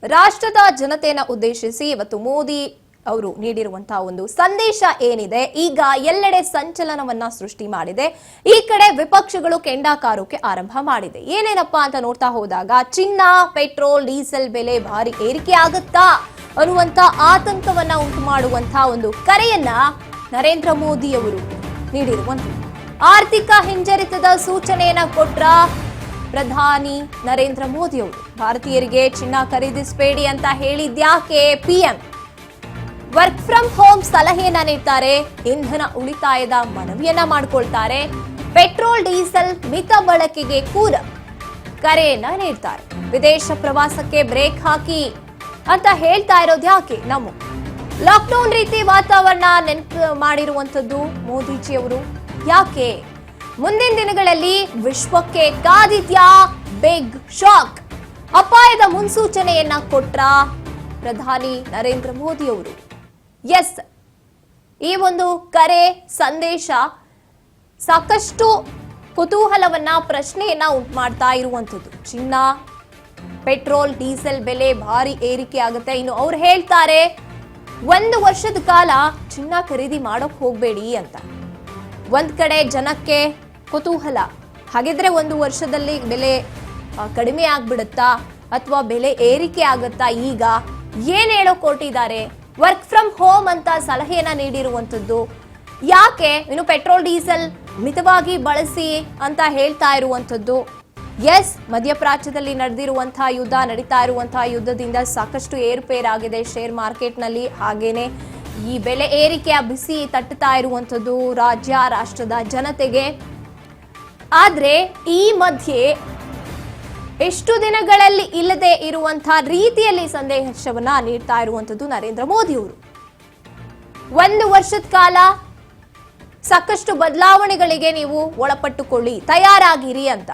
ರಾಷ್ಟ್ರದ ಜನತೆಯನ್ನು ಉದ್ದೇಶಿಸಿ ಇವತ್ತು ಮೋದಿ ಅವರು ನೀಡಿರುವಂತಹ ಒಂದು ಸಂದೇಶ ಏನಿದೆ ಈಗ ಎಲ್ಲೆಡೆ ಸಂಚಲನವನ್ನ ಸೃಷ್ಟಿ ಮಾಡಿದೆ. ಈ ಕಡೆ ವಿಪಕ್ಷಗಳು ಕೆಂಡಕಾರೋಕೆ ಆರಂಭ ಮಾಡಿದೆ. ಏನೇನಪ್ಪಾ ಅಂತ ನೋಡ್ತಾ ಹೋದಾಗ ಚಿನ್ನ, ಪೆಟ್ರೋಲ್, ಡೀಸೆಲ್ ಬೆಲೆ ಭಾರಿ ಏರಿಕೆ ಆಗುತ್ತಾ ಅನ್ನುವಂತ ಆತಂಕವನ್ನ ಉಂಟು ಮಾಡುವಂತಹ ಒಂದು ಕರೆಯನ್ನ ನರೇಂದ್ರ ಮೋದಿ ಅವರು ನೀಡಿರುವಂತದ್ದು. ಆರ್ಥಿಕ ಹಿಂಜರಿತದ ಸೂಚನೆಯನ್ನ ಕೊಟ್ರ ಪ್ರಧಾನಿ ನರೇಂದ್ರ ಮೋದಿ ಅವರು. ಭಾರತೀಯರಿಗೆ ಚಿನ್ನ ಖರೀದಿಸಬೇಡಿ ಅಂತ ಹೇಳಿದ್ಯಾಕೆ ಪಿಎಂ? ವರ್ಕ್ ಫ್ರಮ್ ಹೋಮ್ ಸಲಹೆಯನ್ನ ನೀಡ್ತಾರೆ, ಇಂಧನ ಉಳಿತಾಯದ ಮನವಿಯನ್ನ ಮಾಡಿಕೊಳ್ತಾರೆ, ಪೆಟ್ರೋಲ್ ಡೀಸೆಲ್ ಮಿತ ಬಳಕೆಗೆ ಕೂಡ ಕರೆಯನ್ನ ನೀಡ್ತಾರೆ. ವಿದೇಶ ಪ್ರವಾಸಕ್ಕೆ ಬ್ರೇಕ್ ಹಾಕಿ ಅಂತ ಹೇಳ್ತಾ ಇರೋದು ಯಾಕೆ? ನಮ್ಮ ಲಾಕ್ಡೌನ್ ರೀತಿ ವಾತಾವರಣ ನೆನಪು ಮಾಡಿರುವಂತದ್ದು ಮೋದಿಜಿ ಅವರು. ಯಾಕೆ? ಮುಂದಿನ ದಿನಗಳಲ್ಲಿ ವಿಶ್ವಕ್ಕೆ ಕಾದಿದ್ಯಾ ಬಿಗ್ ಶಾಕ್? ಅಪಾಯದ ಮುನ್ಸೂಚನೆಯನ್ನ ಕೊಟ್ರ ಪ್ರಧಾನಿ ನರೇಂದ್ರ ಮೋದಿ ಅವರು. ಎಸ್, ಈ ಒಂದು ಕರೆ ಸಂದೇಶ ಸಾಕಷ್ಟು ಕುತೂಹಲವನ್ನ, ಪ್ರಶ್ನೆಯನ್ನ ಉಂಟು ಮಾಡ್ತಾ ಇರುವಂತದ್ದು. ಚಿನ್ನ, ಪೆಟ್ರೋಲ್, ಡೀಸೆಲ್ ಬೆಲೆ ಭಾರಿ ಏರಿಕೆ ಆಗುತ್ತೆ. ಇನ್ನು ಅವ್ರು ಹೇಳ್ತಾರೆ 1 ವರ್ಷದ ಕಾಲ ಚಿನ್ನ ಖರೀದಿ ಮಾಡೋಕ್ ಹೋಗ್ಬೇಡಿ ಅಂತ. ಒಂದ್ ಕಡೆ ಜನಕ್ಕೆ ಕುತೂಹಲ, ಹಾಗಿದ್ರೆ 1 ವರ್ಷದಲ್ಲಿ ಬೆಲೆ ಕಡಿಮೆ ಆಗ್ಬಿಡುತ್ತಾ ಅಥವಾ ಬೆಲೆ ಏರಿಕೆ ಆಗುತ್ತಾ? ಈಗ ಏನ್ ಹೇಳೋಕ್ ಹೊರಟಿದ್ದಾರೆ? ವರ್ಕ್ ಫ್ರಮ್ ಹೋಮ್ ಅಂತ ಸಲಹೆಯನ್ನ ನೀಡಿರುವಂತದ್ದು ಯಾಕೆ? ಇನ್ನು ಪೆಟ್ರೋಲ್ ಡೀಸೆಲ್ ಮಿತವಾಗಿ ಬಳಸಿ ಅಂತ ಹೇಳ್ತಾ ಇರುವಂತದ್ದು. ಎಸ್, ಮಧ್ಯಪ್ರಾಚ್ಯದಲ್ಲಿ ನಡೆದಿರುವಂತಹ ಯುದ್ಧ, ನಡೀತಾ ಇರುವಂತಹ ಯುದ್ಧದಿಂದ ಸಾಕಷ್ಟು ಏರುಪೇರಾಗಿದೆ ಶೇರ್ ಮಾರ್ಕೆಟ್ನಲ್ಲಿ. ಹಾಗೇನೆ ಈ ಬೆಲೆ ಏರಿಕೆಯ ಬಿಸಿ ತಟ್ಟುತ್ತಾ ಇರುವಂತದ್ದು ರಾಷ್ಟ್ರದ ಜನತೆಗೆ. ಆದ್ರೆ ಈ ಮಧ್ಯೆ ಎಷ್ಟು ದಿನಗಳಲ್ಲಿ ಇಲ್ಲದೆ ಇರುವಂತಹ ರೀತಿಯಲ್ಲಿ ಸಂದೇಶವನ್ನ ನೀಡ್ತಾ ಇರುವಂತದ್ದು ನರೇಂದ್ರ ಮೋದಿ ಅವರು. 1 ವರ್ಷದ ಕಾಲ ಸಾಕಷ್ಟು ಬದಲಾವಣೆಗಳಿಗೆ ನೀವು ಒಳಪಟ್ಟುಕೊಳ್ಳಿ, ತಯಾರಾಗಿರಿ ಅಂತ.